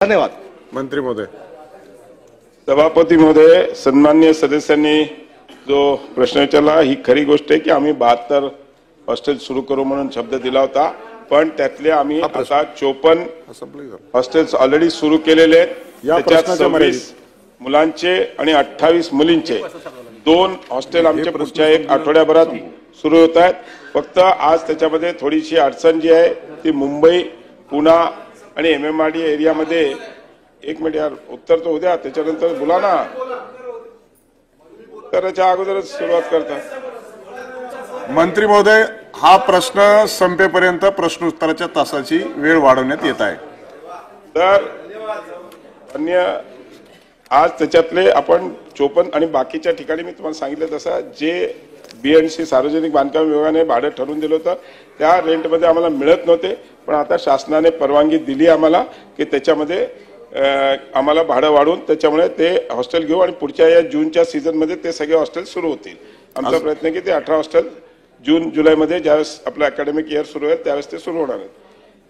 धन्यवाद. मंत्री महोदय. सभापती महोदय, सन्माननीय सदस्यांनी जो प्रश्न विचारला ही खरी गोष्ट आहे की आम्ही 72 हॉस्टेल सुरू करू म्हणून शब्द दिला होता, पण त्यातले आम्ही आता 54 हॉस्टेल्स ऑलरेडी सुरू केलेले आहेत. त्याच्यात 26 मुलांचे आणि 28 मुलींचे 2 हॉस्टेल आमच्या पुढच्या 1 आठवड्याभरात सुरू होत आहेत. फक्त आज त्याच्यामध्ये थोडीशी अडचण जी आहे ती मुंबई, पुणे आणि MMRD एरियामध्ये. एक मिनिट यार, उत्तर तो उद्या, त्याच्यानंतर बोला ना. उत्तराच्या अगोदरच सुरुवात करता. मंत्री महोदय, हा प्रश्न संपेपर्यंत प्रश्नोत्तराच्या तासाची वेळ वाढवण्यात येत आहे. तर अन्य आज त्याच्यातले आपण 54 आणि बाकीच्या ठिकाणी मी तुम्हाला सांगितलं तसं जे BNC सार्वजनिक बांधकाम विभागाने भाडं ठरवून दिलं होतं त्या रेंटमध्ये आम्हाला मिळत नव्हते, पण आता शासनाने परवानगी दिली आम्हाला की त्याच्यामध्ये आम्हाला भाडं वाढवून त्याच्यामुळे ते हॉस्टेल घेऊ आणि पुढच्या या जूनच्या सीझनमध्ये ते सगळे हॉस्टेल सुरू होतील. आमचा प्रयत्न आहे की ते 18 हॉस्टेल जून जुलैमध्ये ज्यावेळेस आपलं अकॅडमिक इयर सुरू होईल त्यावेळेस ते सुरू होणार आहेत.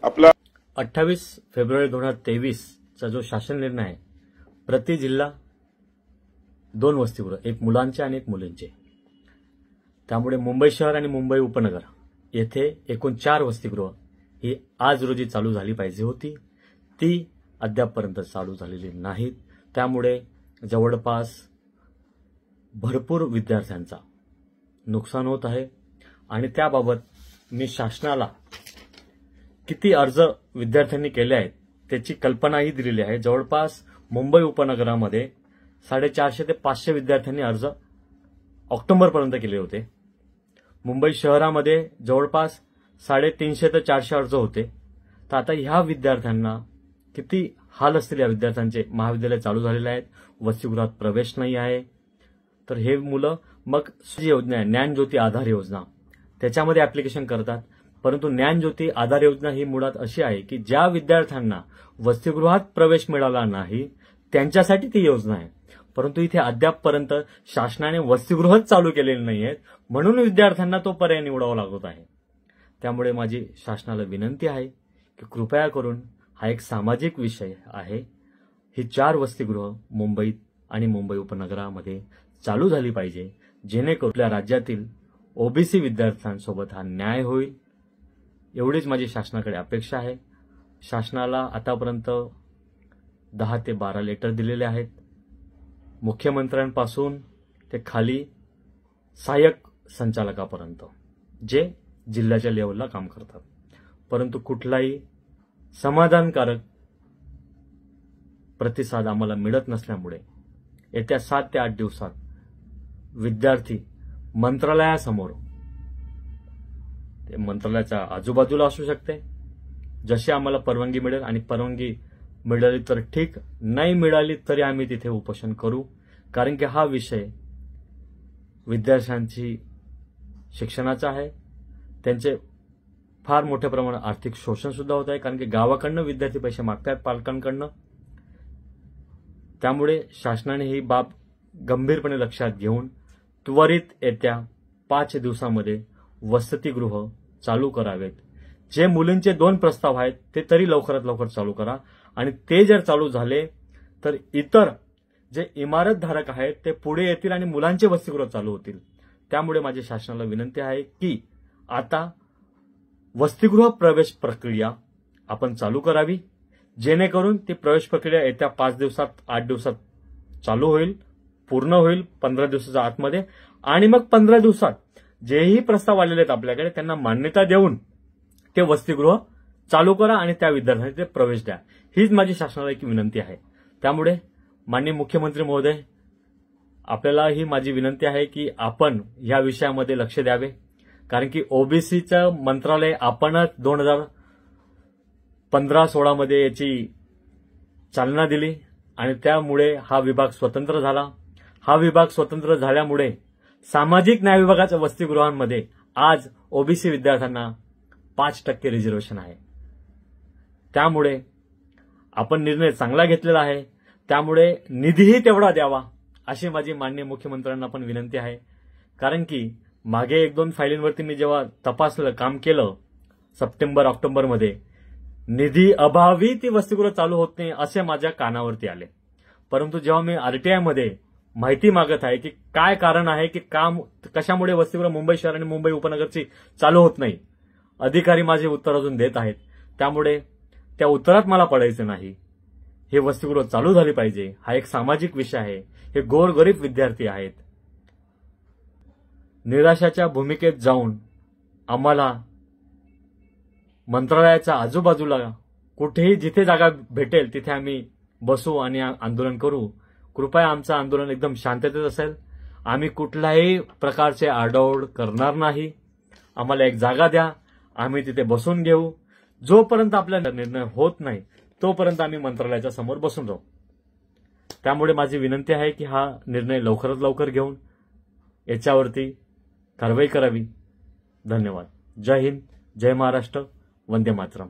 आपला 28 फेब्रुवारी 2023 चा जो शासन निर्णय आहे, प्रति जिल्हा 2 वसतिगृह, एक मुलांचे आणि एक मुलींचे. त्यामुळे मुंबई शहर आणि मुंबई उपनगर येथे एकूण 4 वसतिगृह ही आज रोजी चालू झाली पाहिजे होती. ती अद्यापपर्यंत चालू झालेली नाहीत. त्यामुळे जवळपास भरपूर विद्यार्थ्यांचा नुकसान होत आहे आणि त्याबाबत मी शासनाला किती अर्ज विद्यार्थ्यांनी केले आहेत त्याची कल्पनाही दिलेली आहे. जवळपास मुंबई उपनगरामध्ये 450 ते 500 विद्यार्थ्यांनी अर्ज ऑक्टोबरपर्यंत केले होते. मुंबई शहरामध्ये जवळपास 350 ते 400 अर्ज होते. तर आता ह्या विद्यार्थ्यांना किती हाल असतील. या विद्यार्थ्यांचे महाविद्यालय चालू झालेले आहेत, वसतिगृहात प्रवेश नाही आहे. तर हे मुलं मग योजना आहे ज्ञानज्योती आधार योजना त्याच्यामध्ये ऍप्लिकेशन करतात. परंतु ज्ञानज्योती आधार योजना ही मुळात अशी आहे की ज्या विद्यार्थ्यांना वसतिगृहात प्रवेश मिळाला नाही त्यांच्यासाठी ती योजना आहे. परंतु इथे अद्यापपर्यंत शासनाने वसतिगृहच चालू केलेली नाही आहेत, म्हणून विद्यार्थ्यांना तो पर्याय निवडावा लागत आहे. त्यामुळे माझी शासनाला विनंती आहे की कृपया करून हा एक सामाजिक विषय आहे. ही 4 वसतिगृह मुंबईत आणि मुंबई उपनगरामध्ये चालू झाली पाहिजे, जेणेकरून आपल्या राज्यातील OBC विद्यार्थ्यांसोबत हा न्याय होईल. एवढीच माझी शासनाकडे अपेक्षा आहे. शासनाला आतापर्यंत 10 ते 12 लेटर दिलेले आहेत, मुख्यमंत्र्यांपासून ते खाली सहाय्यक संचालकापर्यंत, जे जिल्ह्याच्या लेवलला काम करतात. परंतु कुठलाही समाधानकारक प्रतिसाद आम्हाला मिळत नसल्यामुळे येत्या 7 ते 8 दिवसात विद्यार्थी मंत्रालयासमोर, ते मंत्रालयाच्या आजूबाजूला असू शकते, जशी आम्हाला परवानगी मिळेल, आणि परवानगी मिळाली तर ठीक, नाही मिळाली तरी आम्ही तिथे उपोषण करू. कारण की हा विषय विद्यार्थ्यांची शिक्षणाचा आहे. त्यांचे फार मोठ्या प्रमाणात आर्थिक शोषण सुद्धा होत आहे, कारण की गावाकडनं विद्यार्थी पैसे मागतात पालकांकडनं. त्यामुळे शासनाने ही बाब गंभीरपणे लक्षात घेऊन त्वरित येत्या 5 दिवसामध्ये वसतिगृह चालू करावेत. जे मुलींचे 2 प्रस्ताव आहेत ते तरी लवकरात लवकर चालू करा, आणि ते जर चालू झाले तर इतर जे इमारतधारक आहेत ते पुढे येतील आणि मुलांचे वसतिगृह चालू होतील. त्यामुळे माझी शासनाला विनंती आहे की आता वसतिगृह प्रवेश प्रक्रिया आपण चालू करावी, जेणेकरून ती प्रवेश प्रक्रिया येत्या 5 दिवसात 8 दिवसात चालू होईल, पूर्ण होईल 15 दिवसाच्या आतमध्ये. आणि मग 15 दिवसात जेही प्रस्ताव आलेले आहेत आपल्याकडे त्यांना मान्यता देऊन ते वसतिगृह चालू करा आणि त्या विद्यार्थ्यांना ते प्रवेश द्या. हीच माझी शासनाला एक विनंती आहे. त्यामुळे माननीय मुख्यमंत्री महोदय, आपल्याला ही माझी विनंती आहे की आपण या विषयामध्ये लक्ष द्यावे. कारण की OBCचं मंत्रालय आपणच 2015-16 मध्ये याची चालना दिली आणि त्यामुळे हा विभाग स्वतंत्र झाला. हा विभाग स्वतंत्र झाल्यामुळे सामाजिक न्याय विभागाच्या वसतिगृहांमध्ये आज OBC विद्यार्थ्यांना 5% रिझर्वेशन आहे. त्यामुळे आपण निर्णय चांगला घेतलेला आहे. त्यामुळे निधीही तेवढा द्यावा अशी माझी माननीय मुख्यमंत्र्यांना पण विनंती आहे. कारण की मागे 1-2 फायलींवरती मी जेव्हा तपासलं, काम केलं सप्टेंबर ऑक्टोबरमध्ये, निधी अभावी ती वसतिगृह चालू होत नाही असे माझ्या कानावरती आले. परंतु जेव्हा मी आरटीआय मध्ये माहिती मागत आहे की काय कारण आहे की कशामुळे वसतिगृह मुंबई शहर आणि मुंबई उपनगरची चालू होत नाही, अधिकारी माझे उत्तर अजून देत आहेत. त्यामुळे त्या उत्तरात मला पडायचं नाही. हे वसतिगृह चालू झाली पाहिजे. हा एक सामाजिक विषय आहे. हे गोरगरीब विद्यार्थी आहेत. निराशाच्या भूमिकेत जाऊन आम्हाला मंत्रालयाच्या आजूबाजूला कुठेही जिथे जागा भेटेल तिथे आम्ही बसू आणि आंदोलन करू. कृपया आमचं आंदोलन एकदम शांततेत असेल. आम्ही कुठल्याही प्रकारचे आरडाओरड करणार नाही. आम्हाला एक जागा द्या, आम्ही तिथे बसून घेऊ. जोपर्यंत आपला निर्णय होत नाही तोपर्यंत आम्ही मंत्रालयाच्या समोर बसून राहू. त्यामुळे माझी विनंती आहे की हा निर्णय लवकरात लवकर घेऊन याच्यावरती कारवाई करावी. धन्यवाद. जय हिंद, जय महाराष्ट्र, वंदे मातरम.